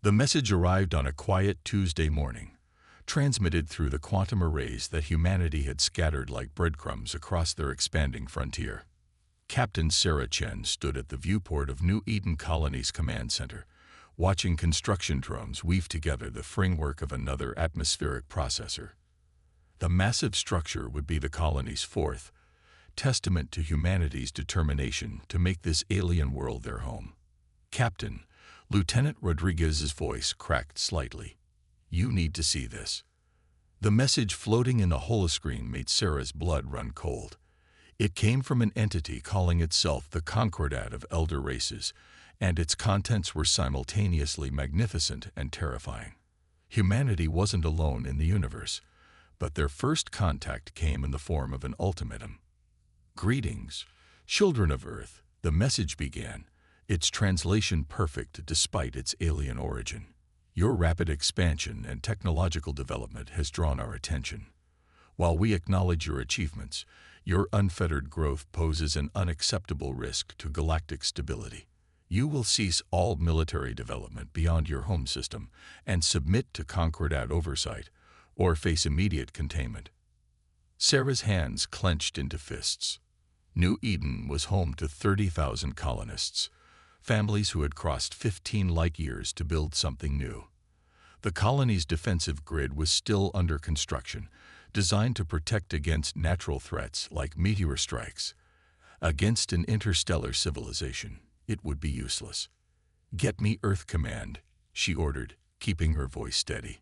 The message arrived on a quiet Tuesday morning, transmitted through the quantum arrays that humanity had scattered like breadcrumbs across their expanding frontier. Captain Sarah Chen stood at the viewport of New Eden Colony's command center, watching construction drones weave together the framework of another atmospheric processor. The massive structure would be the colony's fourth, testament to humanity's determination to make this alien world their home. Captain, Lieutenant Rodriguez's voice cracked slightly. "You need to see this." The message floating in the holoscreen made Sarah's blood run cold. It came from an entity calling itself the Concordat of Elder Races, and its contents were simultaneously magnificent and terrifying. Humanity wasn't alone in the universe, but their first contact came in the form of an ultimatum. "Greetings, children of Earth," the message began, its translation perfect despite its alien origin. "Your rapid expansion and technological development has drawn our attention. While we acknowledge your achievements, your unfettered growth poses an unacceptable risk to galactic stability. You will cease all military development beyond your home system and submit to Concordat oversight, or face immediate containment." Sarah's hands clenched into fists. New Eden was home to 30,000 colonists, families who had crossed 15 light years to build something new. The colony's defensive grid was still under construction, designed to protect against natural threats like meteor strikes. Against an interstellar civilization, it would be useless. "Get me Earth Command," she ordered, keeping her voice steady,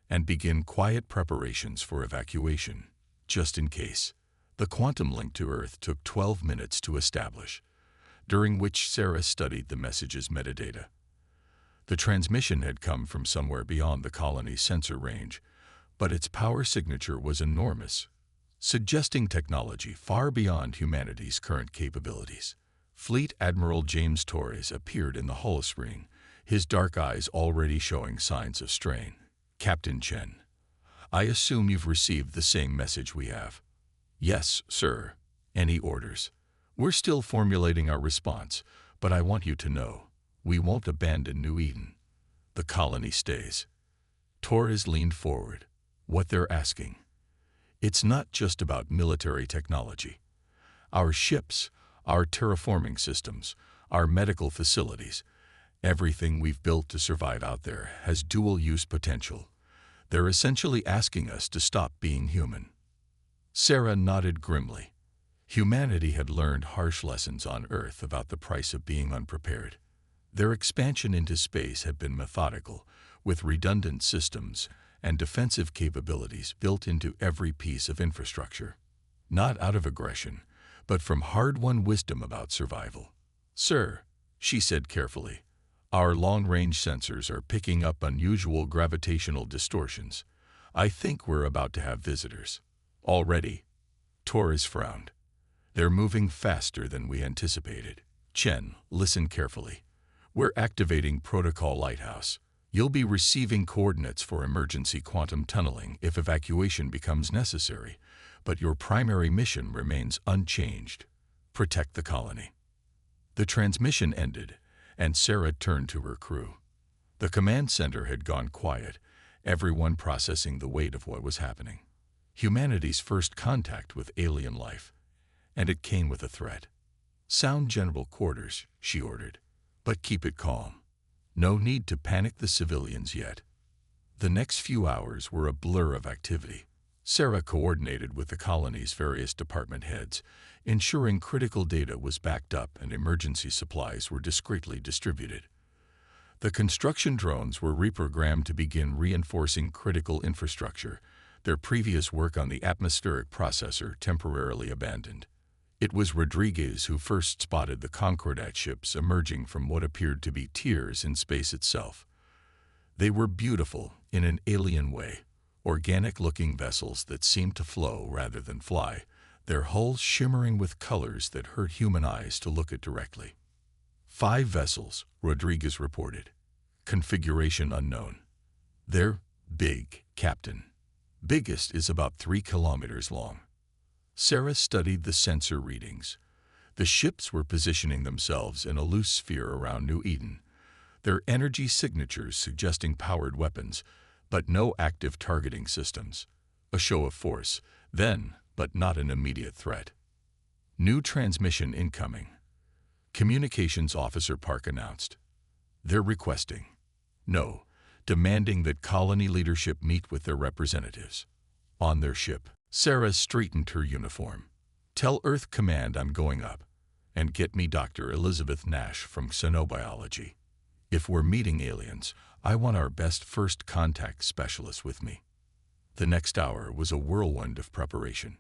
"and begin quiet preparations for evacuation, just in case." The quantum link to Earth took 12 minutes to establish, during which Sarah studied the message's metadata. The transmission had come from somewhere beyond the colony's sensor range, but its power signature was enormous, suggesting technology far beyond humanity's current capabilities. Fleet Admiral James Torres appeared in the holoscreen, his dark eyes already showing signs of strain. "Captain Chen, I assume you've received the same message we have." "Yes, sir." "Any orders?" "We're still formulating our response, but I want you to know, we won't abandon New Eden. The colony stays." Torres leaned forward. "What they're asking. It's not just about military technology. Our ships, our terraforming systems, our medical facilities, everything we've built to survive out there has dual-use potential. They're essentially asking us to stop being human." Sarah nodded grimly. Humanity had learned harsh lessons on Earth about the price of being unprepared. Their expansion into space had been methodical, with redundant systems and defensive capabilities built into every piece of infrastructure. Not out of aggression, but from hard-won wisdom about survival. "Sir," she said carefully, "our long-range sensors are picking up unusual gravitational distortions. I think we're about to have visitors." "Already?" Torres frowned. "They're moving faster than we anticipated." "Chen, listen carefully. We're activating Protocol Lighthouse. You'll be receiving coordinates for emergency quantum tunneling if evacuation becomes necessary, but your primary mission remains unchanged. Protect the colony." The transmission ended, and Sarah turned to her crew. The command center had gone quiet, everyone processing the weight of what was happening. Humanity's first contact with alien life, and it came with a threat. "Sound general quarters," she ordered, "but keep it calm. No need to panic the civilians yet." The next few hours were a blur of activity. Sarah coordinated with the colony's various department heads, ensuring critical data was backed up and emergency supplies were discreetly distributed. The construction drones were reprogrammed to begin reinforcing critical infrastructure, their previous work on the atmospheric processor temporarily abandoned. It was Rodriguez who first spotted the Concordat ships emerging from what appeared to be tiers in space itself. They were beautiful in an alien way, organic-looking vessels that seemed to flow rather than fly, their hulls shimmering with colors that hurt human eyes to look at directly. 5 vessels, Rodriguez reported. Configuration unknown. "They're big, Captain. Biggest is about 3 kilometers long." Sarah studied the sensor readings. The ships were positioning themselves in a loose sphere around New Eden, their energy signatures suggesting powered weapons, but no active targeting systems. A show of force, then, but not an immediate threat. New transmission incoming. Communications Officer Park announced. They're requesting. No, demanding that colony leadership meet with their representatives. On their ship, Sarah straightened her uniform. Tell Earth Command I'm going up. And get me Dr. Elizabeth Nash from Xenobiology. If we're meeting aliens, I want our best first contact specialist with me. The next hour was a whirlwind of preparation.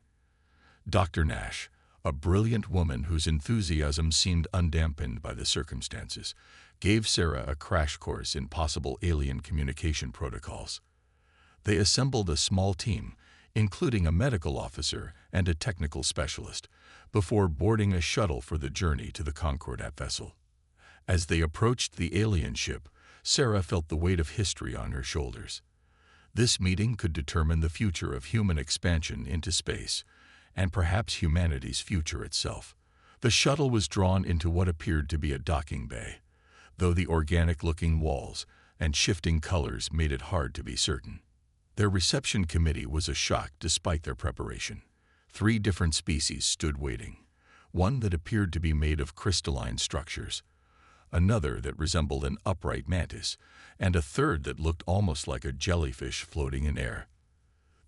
Dr. Nash, a brilliant woman whose enthusiasm seemed undampened by the circumstances, gave Sarah a crash course in possible alien communication protocols. They assembled a small team, including a medical officer and a technical specialist, before boarding a shuttle for the journey to the Concordat vessel. As they approached the alien ship, Sarah felt the weight of history on her shoulders. This meeting could determine the future of human expansion into space, and perhaps humanity's future itself. The shuttle was drawn into what appeared to be a docking bay, though the organic-looking walls and shifting colors made it hard to be certain. Their reception committee was a shock despite their preparation. 3 different species stood waiting, one that appeared to be made of crystalline structures, another that resembled an upright mantis, and a third that looked almost like a jellyfish floating in air.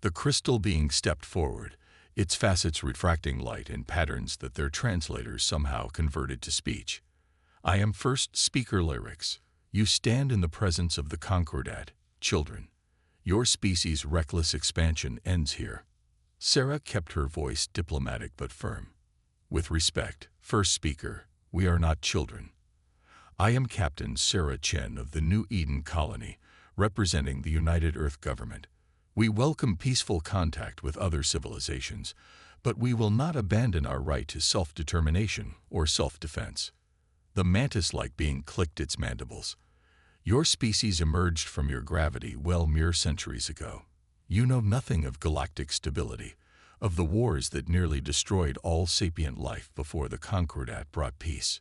The crystal being stepped forward, its facets refracting light in patterns that their translators somehow converted to speech. I am first speaker lyrics. You stand in the presence of the Concordat, children. Your species' reckless expansion ends here. Sarah kept her voice diplomatic but firm. With respect, first speaker, we are not children. I am Captain Sarah Chen of the New Eden Colony, representing the United Earth Government. We welcome peaceful contact with other civilizations, but we will not abandon our right to self-determination or self-defense. The mantis-like being clicked its mandibles. Your species emerged from your gravity mere centuries ago. You know nothing of galactic stability, of the wars that nearly destroyed all sapient life before the Concordat brought peace.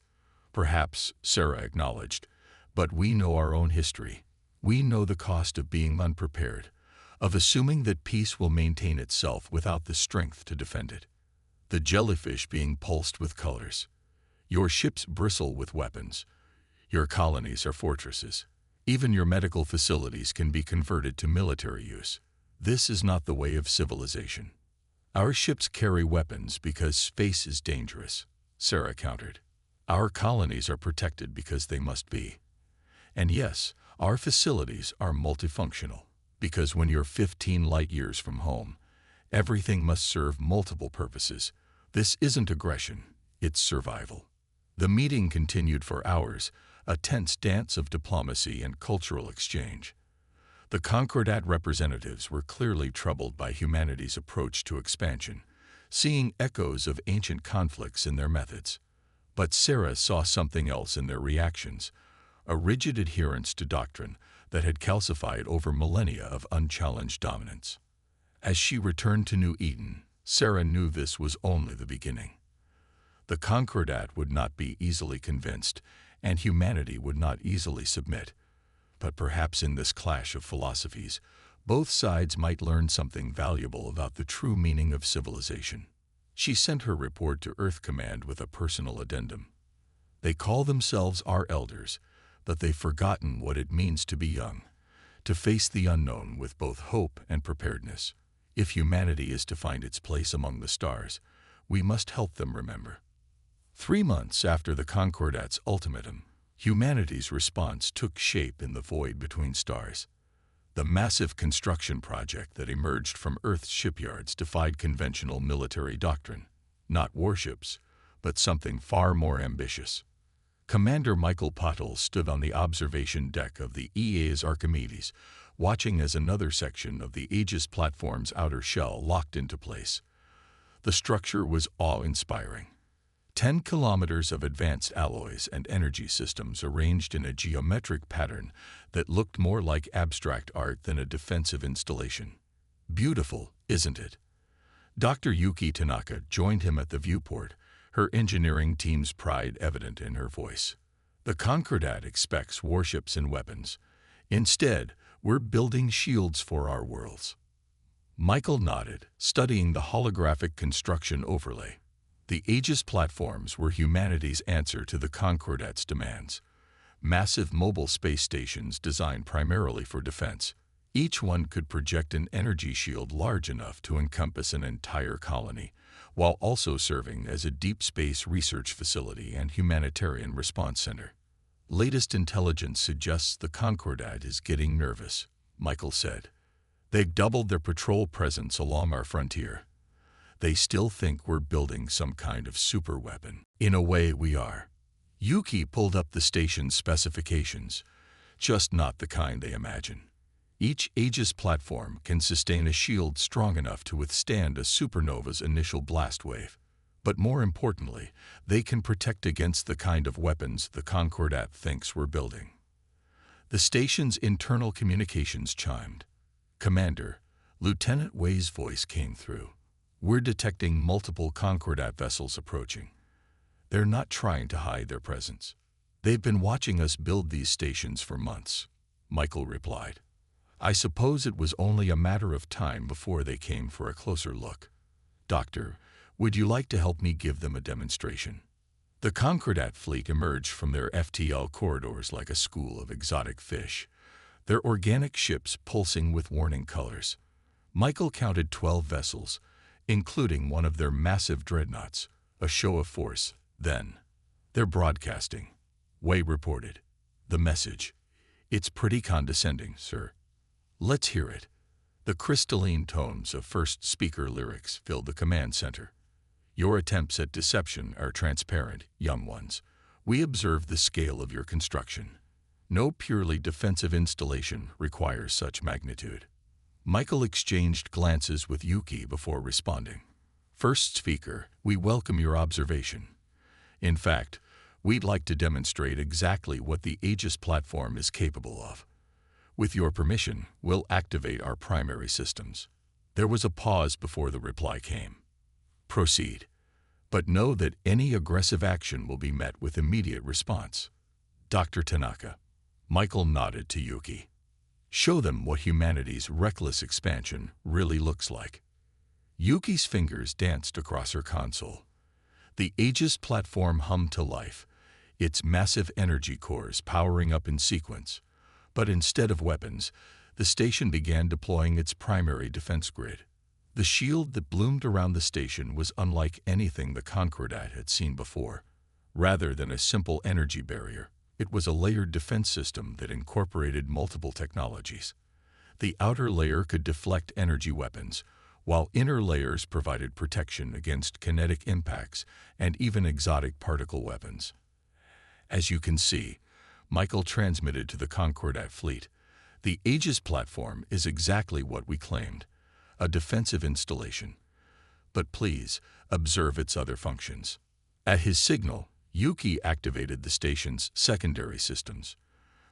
Perhaps, Sarah acknowledged, but we know our own history. We know the cost of being unprepared, of assuming that peace will maintain itself without the strength to defend it. The jellyfish being pulsed with colors. Your ships bristle with weapons. Your colonies are fortresses. Even your medical facilities can be converted to military use. This is not the way of civilization. Our ships carry weapons because space is dangerous, Sarah countered. Our colonies are protected because they must be. And yes, our facilities are multifunctional, because when you're 15 light years from home, everything must serve multiple purposes. This isn't aggression, it's survival. The meeting continued for hours, a tense dance of diplomacy and cultural exchange. The Concordat representatives were clearly troubled by humanity's approach to expansion, seeing echoes of ancient conflicts in their methods. But Sarah saw something else in their reactions, a rigid adherence to doctrine that had calcified over millennia of unchallenged dominance. As she returned to New Eden, Sarah knew this was only the beginning. The Concordat would not be easily convinced, and humanity would not easily submit. But perhaps in this clash of philosophies, both sides might learn something valuable about the true meaning of civilization. She sent her report to Earth Command with a personal addendum. They call themselves our elders, but they've forgotten what it means to be young, to face the unknown with both hope and preparedness. If humanity is to find its place among the stars, we must help them remember. 3 months after the Concordat's ultimatum, humanity's response took shape in the void between stars. The massive construction project that emerged from Earth's shipyards defied conventional military doctrine. Not warships, but something far more ambitious. Commander Michael Pottle stood on the observation deck of the EA's Archimedes, watching as another section of the Aegis platform's outer shell locked into place. The structure was awe-inspiring. 10 kilometers of advanced alloys and energy systems arranged in a geometric pattern that looked more like abstract art than a defensive installation. Beautiful, isn't it? Dr. Yuki Tanaka joined him at the viewport, her engineering team's pride evident in her voice. The Concordat expects warships and weapons. Instead, we're building shields for our worlds. Michael nodded, studying the holographic construction overlay. The Aegis platforms were humanity's answer to the Concordat's demands. Massive mobile space stations designed primarily for defense. Each one could project an energy shield large enough to encompass an entire colony, while also serving as a deep space research facility and humanitarian response center. Latest intelligence suggests the Concordat is getting nervous, Michael said. They've doubled their patrol presence along our frontier. They still think we're building some kind of superweapon. In a way, we are. Yuki pulled up the station's specifications, just not the kind they imagine. Each Aegis platform can sustain a shield strong enough to withstand a supernova's initial blast wave. But more importantly, they can protect against the kind of weapons the Concordat thinks we're building. The station's internal communications chimed. "Commander," Lieutenant Wei's voice came through. "We're detecting multiple Concordat vessels approaching. They're not trying to hide their presence. They've been watching us build these stations for months," Michael replied. "I suppose it was only a matter of time before they came for a closer look. Doctor, would you like to help me give them a demonstration?" The Concordat fleet emerged from their FTL corridors like a school of exotic fish, their organic ships pulsing with warning colors. Michael counted 12 vessels, including one of their massive dreadnoughts, a show of force. Then, "They're broadcasting," Wei reported. "The message. It's pretty condescending, sir." "Let's hear it." The crystalline tones of first speaker lyrics filled the command center. "Your attempts at deception are transparent, young ones. We observe the scale of your construction. No purely defensive installation requires such magnitude." Michael exchanged glances with Yuki before responding. "First speaker, we welcome your observation. In fact, we'd like to demonstrate exactly what the Aegis platform is capable of. With your permission, we'll activate our primary systems." There was a pause before the reply came. "Proceed. But know that any aggressive action will be met with immediate response." "Dr. Tanaka." Michael nodded to Yuki. "Show them what humanity's reckless expansion really looks like." Yuki's fingers danced across her console. The Aegis platform hummed to life, its massive energy cores powering up in sequence. But instead of weapons, the station began deploying its primary defense grid. The shield that bloomed around the station was unlike anything the Concordat had seen before. Rather than a simple energy barrier, it was a layered defense system that incorporated multiple technologies. The outer layer could deflect energy weapons, while inner layers provided protection against kinetic impacts and even exotic particle weapons. "As you can see," Michael transmitted to the Concordat fleet, "the Aegis platform is exactly what we claimed, a defensive installation. But please, observe its other functions." At his signal, Yuki activated the station's secondary systems.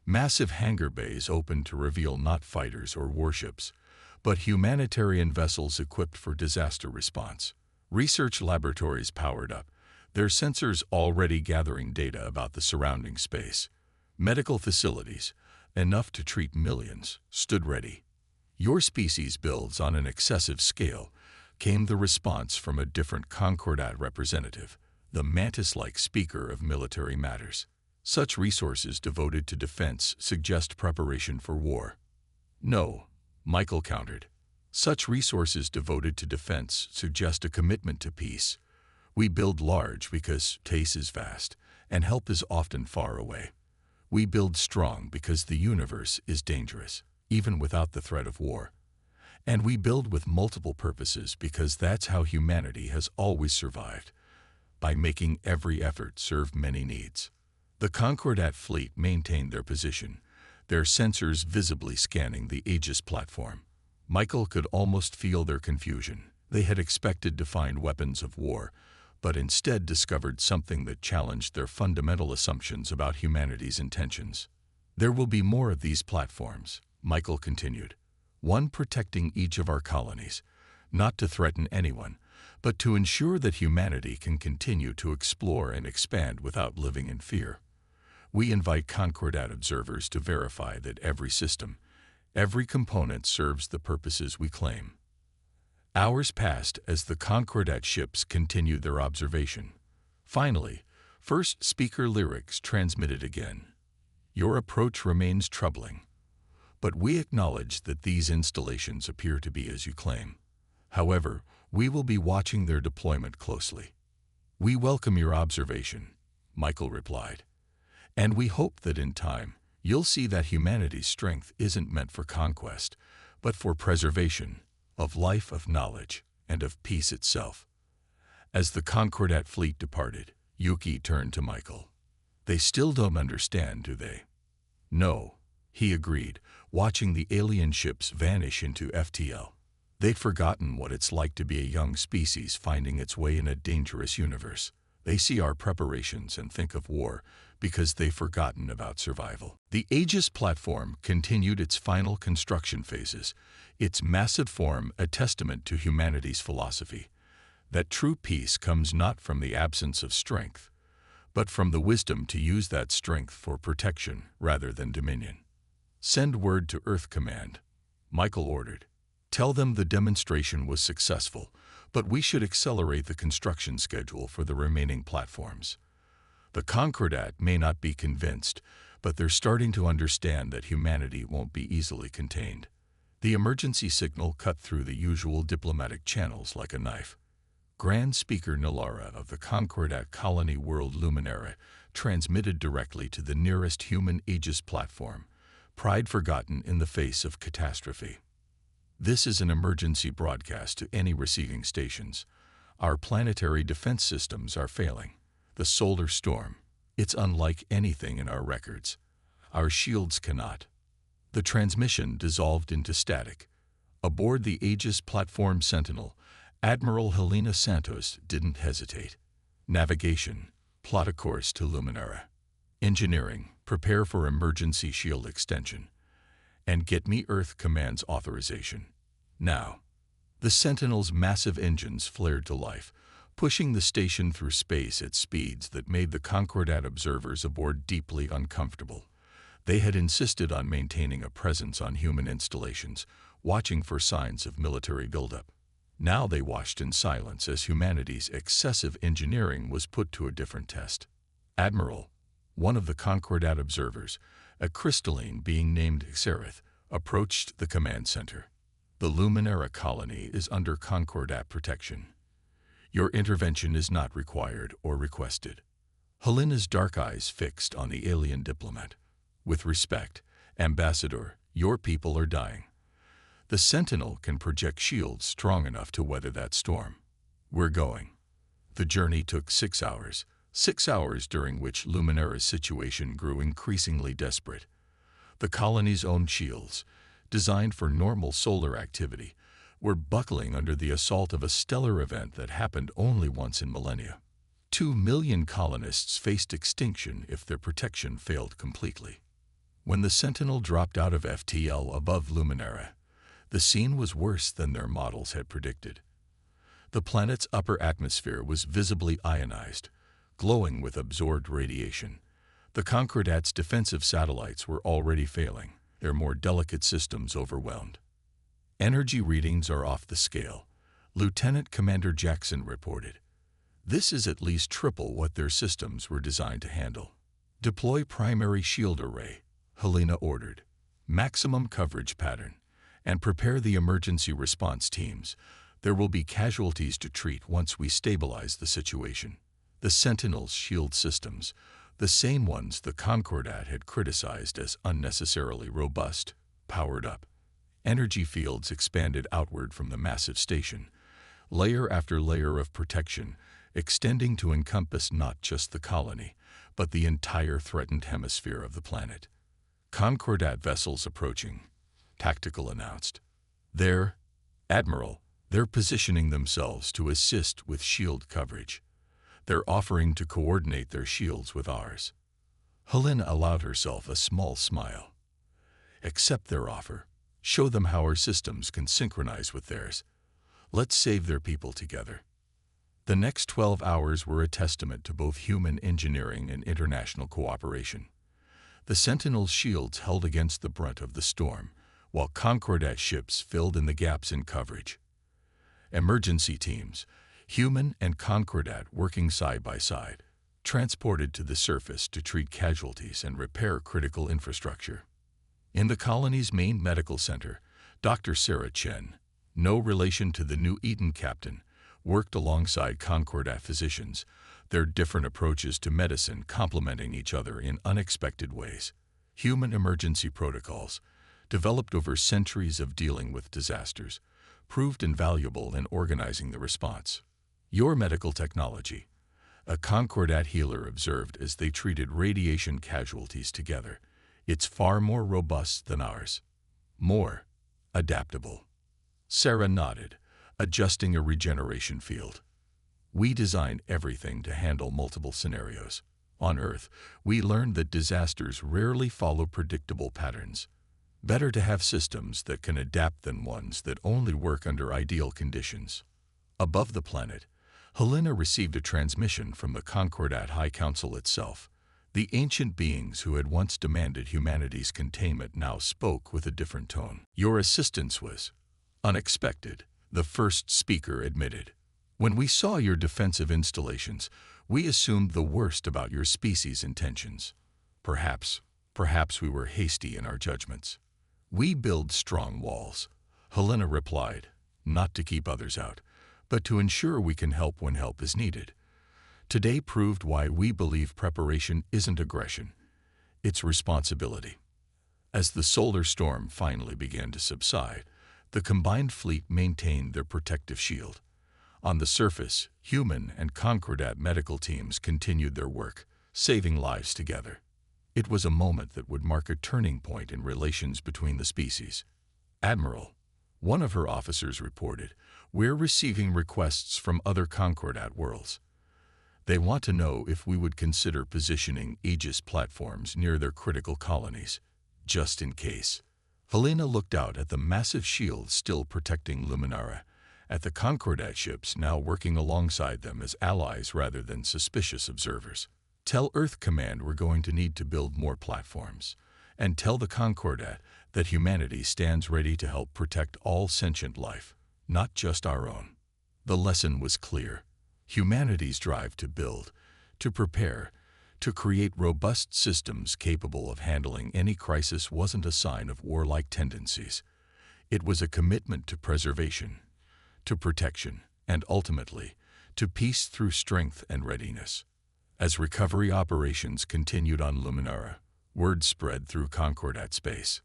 Massive hangar bays opened to reveal not fighters or warships, but humanitarian vessels equipped for disaster response. Research laboratories powered up, their sensors already gathering data about the surrounding space. Medical facilities, enough to treat millions, stood ready. "Your species builds on an excessive scale," came the response from a different Concordat representative, the mantis-like speaker of military matters. "Such resources devoted to defense suggest preparation for war." "No," Michael countered. "Such resources devoted to defense suggest a commitment to peace. We build large because space is vast, and help is often far away. We build strong because the universe is dangerous, even without the threat of war. And we build with multiple purposes because that's how humanity has always survived, by making every effort serve many needs." The Concordat fleet maintained their position, their sensors visibly scanning the Aegis platform. Michael could almost feel their confusion. They had expected to find weapons of war, but instead discovered something that challenged their fundamental assumptions about humanity's intentions. "There will be more of these platforms," Michael continued, "one protecting each of our colonies, not to threaten anyone, but to ensure that humanity can continue to explore and expand without living in fear. We invite Concordat observers to verify that every system, every component serves the purposes we claim. Hours passed as the Concordat ships continued their observation. Finally, first speaker lyrics transmitted again. Your approach remains troubling, but we acknowledge that these installations appear to be as you claim. However, we will be watching their deployment closely. We welcome your observation, Michael replied, and we hope that in time, you'll see that humanity's strength isn't meant for conquest, but for preservation of life, of knowledge, and of peace itself. As the Concordat fleet departed, Yuki turned to Michael. They still don't understand, do they? No, he agreed, watching the alien ships vanish into FTL. They'd forgotten what it's like to be a young species finding its way in a dangerous universe. They see our preparations and think of war because they've forgotten about survival. The Aegis platform continued its final construction phases, its massive form a testament to humanity's philosophy, that true peace comes not from the absence of strength, but from the wisdom to use that strength for protection rather than dominion. Send word to Earth Command, Michael ordered. Tell them the demonstration was successful, but we should accelerate the construction schedule for the remaining platforms. The Concordat may not be convinced, but they're starting to understand that humanity won't be easily contained. The emergency signal cut through the usual diplomatic channels like a knife. Grand Speaker Nalara of the Concordat Colony World Luminara transmitted directly to the nearest human Aegis platform, pride forgotten in the face of catastrophe. This is an emergency broadcast to any receiving stations. Our planetary defense systems are failing. The solar storm, it's unlike anything in our records. Our shields cannot. The transmission dissolved into static. Aboard the Aegis platform Sentinel, Admiral Helena Santos didn't hesitate. Navigation, plot a course to Luminara. Engineering, prepare for emergency shield extension. And get me Earth Command's authorization. Now. The Sentinel's massive engines flared to life, pushing the station through space at speeds that made the Concordat observers aboard deeply uncomfortable. They had insisted on maintaining a presence on human installations, watching for signs of military buildup. Now they watched in silence as humanity's excessive engineering was put to a different test. Admiral, one of the Concordat observers, a crystalline being named Xerath, approached the command center. The Luminara colony is under Concordat protection. Your intervention is not required or requested. Helena's dark eyes fixed on the alien diplomat. With respect, Ambassador, your people are dying. The Sentinel can project shields strong enough to weather that storm. We're going. The journey took 6 hours. 6 hours during which Luminara's situation grew increasingly desperate. The colony's own shields, designed for normal solar activity, were buckling under the assault of a stellar event that happened only once in millennia. 2 million colonists faced extinction if their protection failed completely. When the Sentinel dropped out of FTL above Luminara, the scene was worse than their models had predicted. The planet's upper atmosphere was visibly ionized, glowing with absorbed radiation. The Concordat's defensive satellites were already failing, their more delicate systems overwhelmed. Energy readings are off the scale, Lieutenant Commander Jackson reported. This is at least triple what their systems were designed to handle. Deploy primary shield array, Helena ordered. Maximum coverage pattern, and prepare the emergency response teams. There will be casualties to treat once we stabilize the situation. The Sentinel's shield systems, the same ones the Concordat had criticized as unnecessarily robust, powered up. Energy fields expanded outward from the massive station, layer after layer of protection, extending to encompass not just the colony, but the entire threatened hemisphere of the planet. Concordat vessels approaching, Tactical announced. Admiral, they're positioning themselves to assist with shield coverage. They're offering to coordinate their shields with ours. Helena allowed herself a small smile. Accept their offer. Show them how our systems can synchronize with theirs. Let's save their people together. The next 12 hours were a testament to both human engineering and international cooperation. The Sentinel's shields held against the brunt of the storm, while Concordat ships filled in the gaps in coverage. Emergency teams, human and Concordat working side by side, transported to the surface to treat casualties and repair critical infrastructure. In the colony's main medical center, Dr. Sarah Chen, no relation to the New Eden captain, worked alongside Concordat physicians, their different approaches to medicine complementing each other in unexpected ways. Human emergency protocols, developed over centuries of dealing with disasters, proved invaluable in organizing the response. Your medical technology, a Concordat healer observed as they treated radiation casualties together, it's far more robust than ours. More adaptable. Sarah nodded, adjusting a regeneration field. We design everything to handle multiple scenarios. On Earth, we learned that disasters rarely follow predictable patterns. Better to have systems that can adapt than ones that only work under ideal conditions. Above the planet, Helena received a transmission from the Concordat High Council itself. The ancient beings who had once demanded humanity's containment now spoke with a different tone. Your assistance was unexpected, the first speaker admitted. When we saw your defensive installations, we assumed the worst about your species' intentions. Perhaps we were hasty in our judgments. We build strong walls, Helena replied, not to keep others out, but to ensure we can help when help is needed. Today proved why we believe preparation isn't aggression, it's responsibility. As the solar storm finally began to subside, the combined fleet maintained their protective shield. On the surface, human and Concordat medical teams continued their work, saving lives together. It was a moment that would mark a turning point in relations between the species. Admiral, one of her officers reported, we're receiving requests from other Concordat worlds. They want to know if we would consider positioning Aegis platforms near their critical colonies, just in case. Helena looked out at the massive shield still protecting Luminara, at the Concordat ships now working alongside them as allies rather than suspicious observers. Tell Earth Command we're going to need to build more platforms, and tell the Concordat that humanity stands ready to help protect all sentient life, not just our own. The lesson was clear. Humanity's drive to build, to prepare, to create robust systems capable of handling any crisis wasn't a sign of warlike tendencies. It was a commitment to preservation, to protection, and ultimately, to peace through strength and readiness. As recovery operations continued on Luminara, word spread through Concordat space.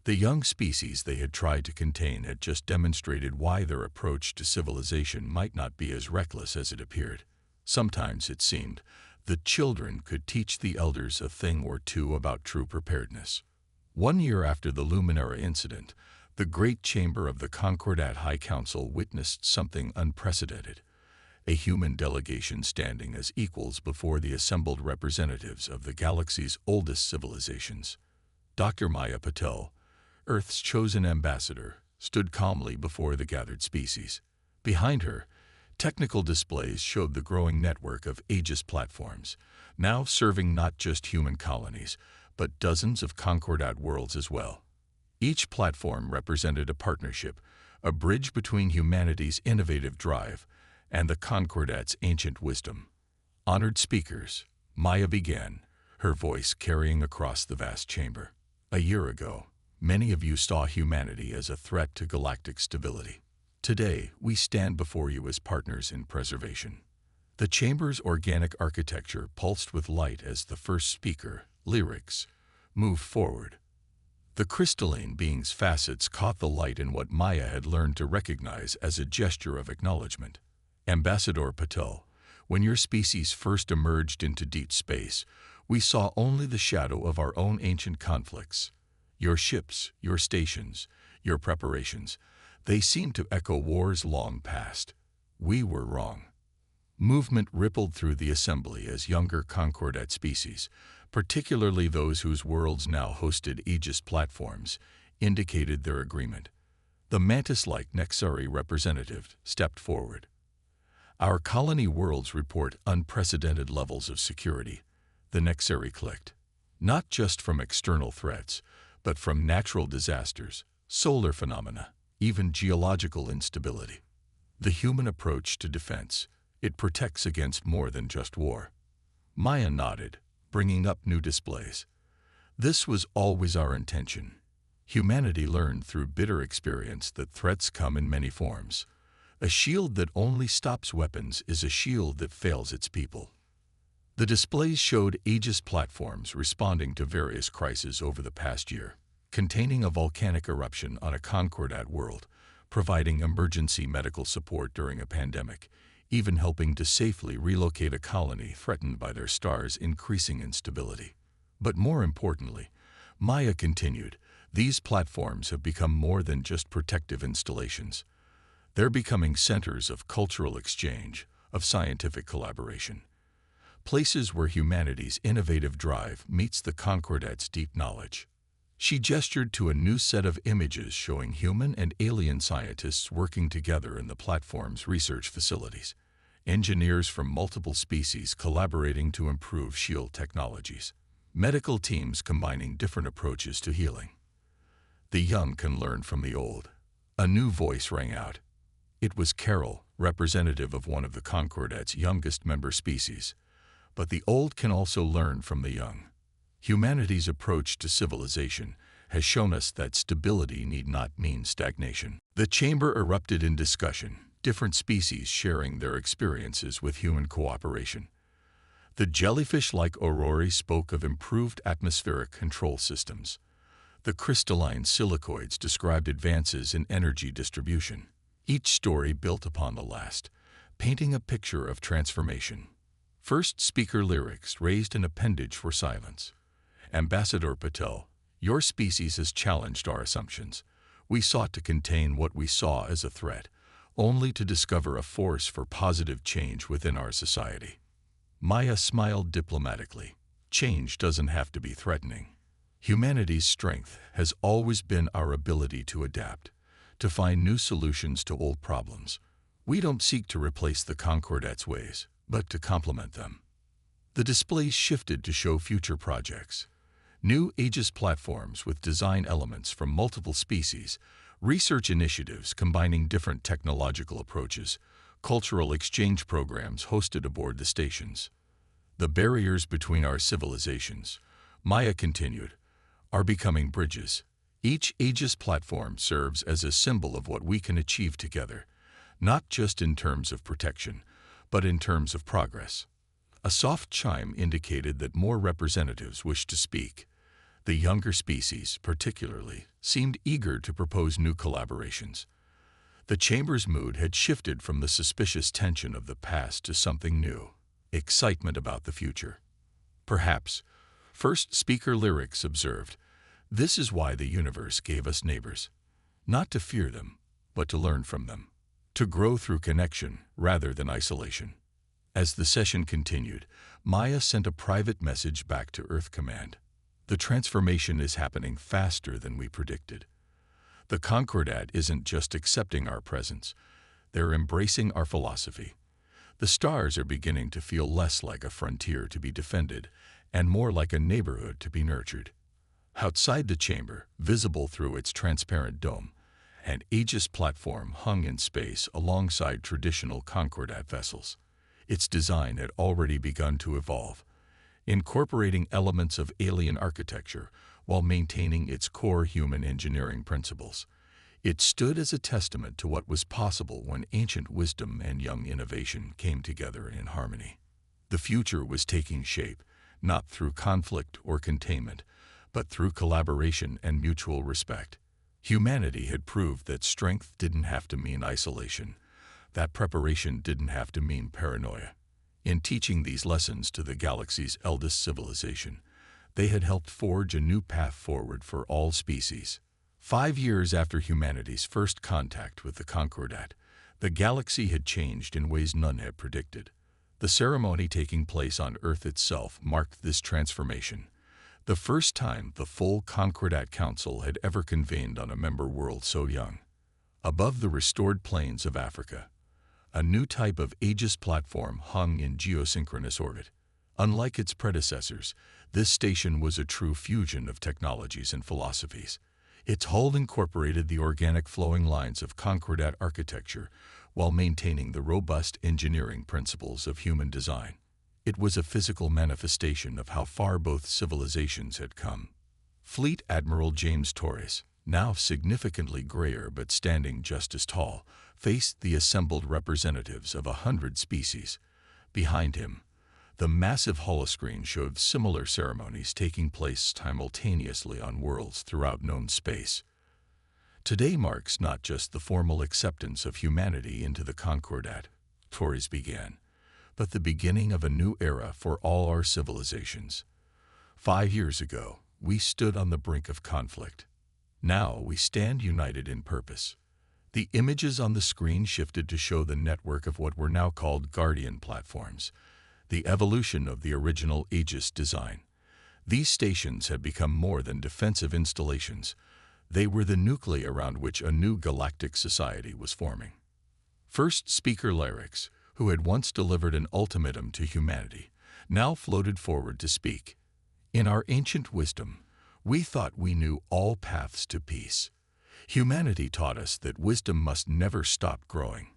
The young species they had tried to contain had just demonstrated why their approach to civilization might not be as reckless as it appeared. Sometimes, it seemed, the children could teach the elders a thing or two about true preparedness. 1 year after the Luminara incident, the great chamber of the Concordat High Council witnessed something unprecedented. A human delegation standing as equals before the assembled representatives of the galaxy's oldest civilizations. Dr. Maya Patel, Earth's chosen ambassador, stood calmly before the gathered species. Behind her, technical displays showed the growing network of Aegis platforms, now serving not just human colonies, but dozens of Concordat worlds as well. Each platform represented a partnership, a bridge between humanity's innovative drive and the Concordat's ancient wisdom. Honored speakers, Maya began, her voice carrying across the vast chamber. A year ago, many of you saw humanity as a threat to galactic stability. Today, we stand before you as partners in preservation. The chamber's organic architecture pulsed with light as the first speaker, Lyrics, moved forward. The crystalline being's facets caught the light in what Maya had learned to recognize as a gesture of acknowledgement. Ambassador Patel, when your species first emerged into deep space, we saw only the shadow of our own ancient conflicts. Your ships, your stations, your preparations, they seemed to echo wars long past. We were wrong. Movement rippled through the assembly as younger Concordat species, particularly those whose worlds now hosted Aegis platforms, indicated their agreement. The mantis-like Nexari representative stepped forward. Our colony worlds report unprecedented levels of security, the Nexari clicked. not just from external threats, but from natural disasters, solar phenomena, even geological instability. The human approach to defense, it protects against more than just war. Maya nodded, bringing up new displays. This was always our intention. Humanity learned through bitter experience that threats come in many forms. A shield that only stops weapons is a shield that fails its people. The displays showed Aegis platforms responding to various crises over the past year, containing a volcanic eruption on a Concordat world, providing emergency medical support during a pandemic, even helping to safely relocate a colony threatened by their star's increasing instability. But more importantly, Maya continued, these platforms have become more than just protective installations. They're becoming centers of cultural exchange, of scientific collaboration. Places where humanity's innovative drive meets the Concordat's deep knowledge. She gestured to a new set of images showing human and alien scientists working together in the platform's research facilities, engineers from multiple species collaborating to improve shield technologies, medical teams combining different approaches to healing. The young can learn from the old. A new voice rang out. It was Carol, representative of one of the Concordat's youngest member species. But the old can also learn from the young. Humanity's approach to civilization has shown us that stability need not mean stagnation. The chamber erupted in discussion, different species sharing their experiences with human cooperation. The jellyfish-like aurorae spoke of improved atmospheric control systems. The crystalline silicoids described advances in energy distribution. Each story built upon the last, painting a picture of transformation. First speaker lyrics raised an appendage for silence. Ambassador Patel, your species has challenged our assumptions. We sought to contain what we saw as a threat, only to discover a force for positive change within our society. Maya smiled diplomatically. Change doesn't have to be threatening. Humanity's strength has always been our ability to adapt, to find new solutions to old problems. We don't seek to replace the Concordat's ways, but to complement them. The displays shifted to show future projects. New Aegis platforms with design elements from multiple species, research initiatives combining different technological approaches, cultural exchange programs hosted aboard the stations. The barriers between our civilizations, Maya continued, are becoming bridges. Each Aegis platform serves as a symbol of what we can achieve together, not just in terms of protection, but in terms of progress. A soft chime indicated that more representatives wished to speak. The younger species, particularly, seemed eager to propose new collaborations. The chamber's mood had shifted from the suspicious tension of the past to something new, excitement about the future. Perhaps, first speaker lyrics observed, this is why the universe gave us neighbors. Not to fear them, but to learn from them. To grow through connection rather than isolation. As the session continued, Maya sent a private message back to Earth Command. The transformation is happening faster than we predicted. The Concordat isn't just accepting our presence, they're embracing our philosophy. The stars are beginning to feel less like a frontier to be defended and more like a neighborhood to be nurtured. Outside the chamber, visible through its transparent dome, an Aegis platform hung in space alongside traditional Concordat vessels. Its design had already begun to evolve, incorporating elements of alien architecture while maintaining its core human engineering principles. It stood as a testament to what was possible when ancient wisdom and young innovation came together in harmony. The future was taking shape, not through conflict or containment, but through collaboration and mutual respect. Humanity had proved that strength didn't have to mean isolation, that preparation didn't have to mean paranoia. In teaching these lessons to the galaxy's eldest civilization, they had helped forge a new path forward for all species. 5 years after humanity's first contact with the Concordat, the galaxy had changed in ways none had predicted. The ceremony taking place on Earth itself marked this transformation, the first time the full Concordat Council had ever convened on a member world so young. Above the restored plains of Africa, a new type of Aegis platform hung in geosynchronous orbit. Unlike its predecessors, this station was a true fusion of technologies and philosophies. Its hull incorporated the organic flowing lines of Concordat architecture while maintaining the robust engineering principles of human design. It was a physical manifestation of how far both civilizations had come. Fleet Admiral James Torres, now significantly grayer but standing just as tall, faced the assembled representatives of 100 species. Behind him, the massive holoscreen showed similar ceremonies taking place simultaneously on worlds throughout known space. Today marks not just the formal acceptance of humanity into the Concordat, Torres began, but the beginning of a new era for all our civilizations. 5 years ago, we stood on the brink of conflict. Now we stand united in purpose. The images on the screen shifted to show the network of what were now called Guardian platforms, the evolution of the original Aegis design. These stations had become more than defensive installations. They were the nuclei around which a new galactic society was forming. First speaker Larix, who had once delivered an ultimatum to humanity, now floated forward to speak. In our ancient wisdom, we thought we knew all paths to peace. Humanity taught us that wisdom must never stop growing.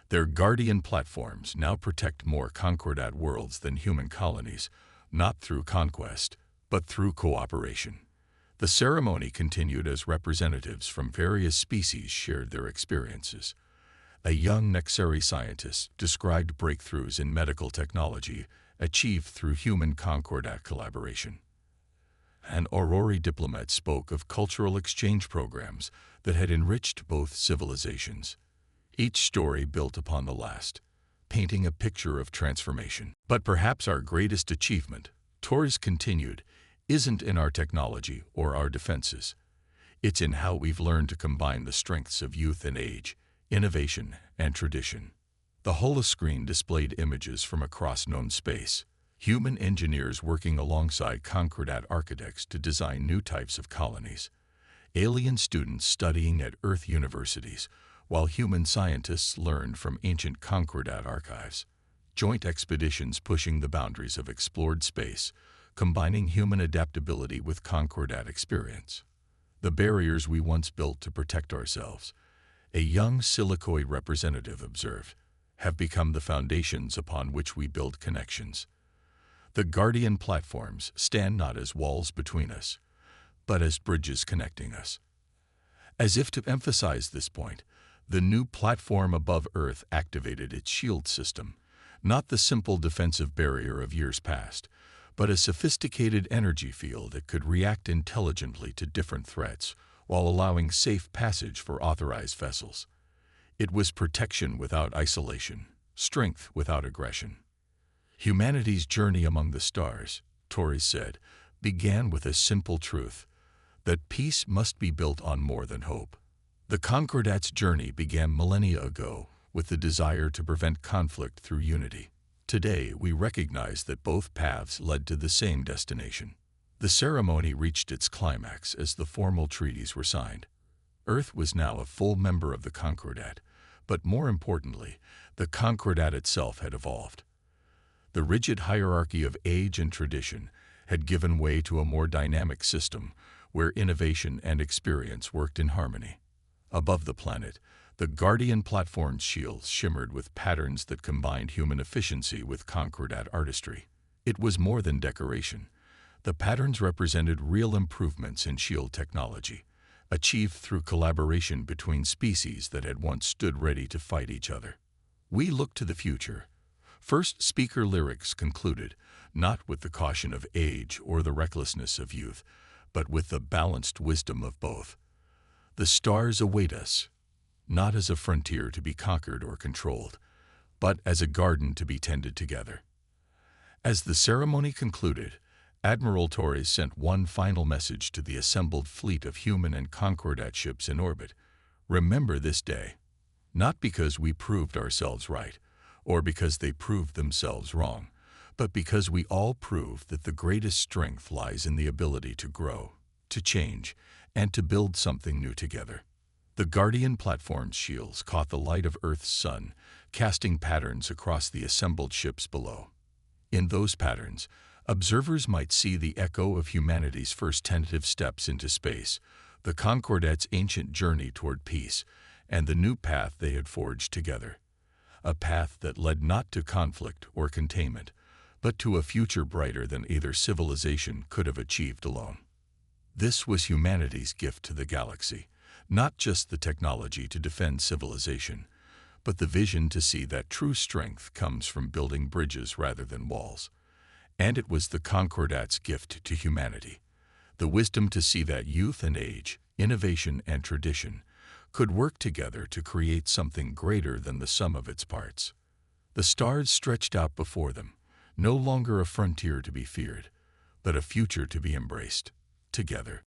Their guardian platforms now protect more Concordat worlds than human colonies, not through conquest, but through cooperation. The ceremony continued as representatives from various species shared their experiences. A young Nexari scientist described breakthroughs in medical technology achieved through human Concordat collaboration. An Aurori diplomat spoke of cultural exchange programs that had enriched both civilizations. Each story built upon the last, painting a picture of transformation. But perhaps our greatest achievement, Torres continued, isn't in our technology or our defenses. It's in how we've learned to combine the strengths of youth and age, innovation and tradition. The holoscreen displayed images from across known space, human engineers working alongside Concordat architects to design new types of colonies, alien students studying at Earth universities, while human scientists learned from ancient Concordat archives, joint expeditions pushing the boundaries of explored space, combining human adaptability with Concordat experience. The barriers we once built to protect ourselves, a young silicoid representative observed, have become the foundations upon which we build connections. The Guardian platforms stand not as walls between us, but as bridges connecting us. As if to emphasize this point, the new platform above Earth activated its shield system, not the simple defensive barrier of years past, but a sophisticated energy field that could react intelligently to different threats while allowing safe passage for authorized vessels. It was protection without isolation, strength without aggression. Humanity's journey among the stars, Torres said, began with a simple truth, that peace must be built on more than hope. The Concordat's journey began millennia ago with the desire to prevent conflict through unity. Today, we recognize that both paths led to the same destination. The ceremony reached its climax as the formal treaties were signed. Earth was now a full member of the Concordat, but more importantly, the Concordat itself had evolved. The rigid hierarchy of age and tradition had given way to a more dynamic system where innovation and experience worked in harmony. Above the planet, the Guardian platform's shields shimmered with patterns that combined human efficiency with Concordat artistry. It was more than decoration. The patterns represented real improvements in shield technology, achieved through collaboration between species that had once stood ready to fight each other. We look to the future. First speaker Lyrics concluded, not with the caution of age or the recklessness of youth, but with the balanced wisdom of both. The stars await us, not as a frontier to be conquered or controlled, but as a garden to be tended together. As the ceremony concluded, Admiral Torres sent one final message to the assembled fleet of human and Concordat ships in orbit. Remember this day, not because we proved ourselves right, or because they proved themselves wrong, but because we all proved that the greatest strength lies in the ability to grow, to change, and to build something new together. The Guardian platform's shields caught the light of Earth's sun, casting patterns across the assembled ships below. In those patterns, observers might see the echo of humanity's first tentative steps into space, the Concordat's ancient journey toward peace, and the new path they had forged together. A path that led not to conflict or containment, but to a future brighter than either civilization could have achieved alone. This was humanity's gift to the galaxy, not just the technology to defend civilization, but the vision to see that true strength comes from building bridges rather than walls. And it was the Concordat's gift to humanity, the wisdom to see that youth and age, innovation and tradition, could work together to create something greater than the sum of its parts. The stars stretched out before them, no longer a frontier to be feared, but a future to be embraced, together.